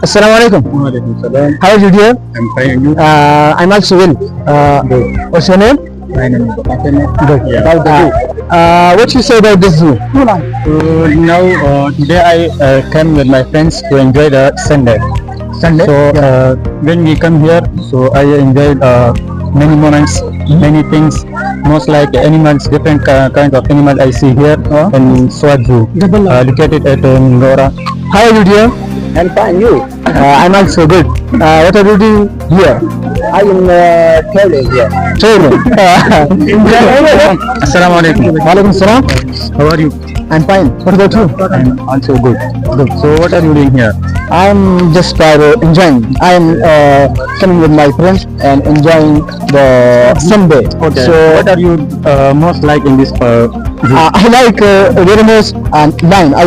Assalamu alaikum. Waalaikumsalam. How are you dear? I'm fine. And you? I'm also well. Good. What's your name? My name is Babatunde. Good. Yeah. About the zoo. What you say about this zoo? Now, today I came with my friends to enjoy the Sunday. Sunday. So when we come here, so I enjoyed many moments, many things. Most like animals, different kind of animal I see here in Swat Zoo. Located at Ngora. How are you dear? I'm fine. You? I'm also good. What are you doing here? I am traveling here. Children. Assalamu alaikum. Walaikum salam. How are you? I'm fine. What about you? I'm also good. Good. So what are you doing here? I'm just enjoying. I'm coming with my friends and enjoying the Sunday. Okay. So What are you most like in this zoo? I like animals and lion. I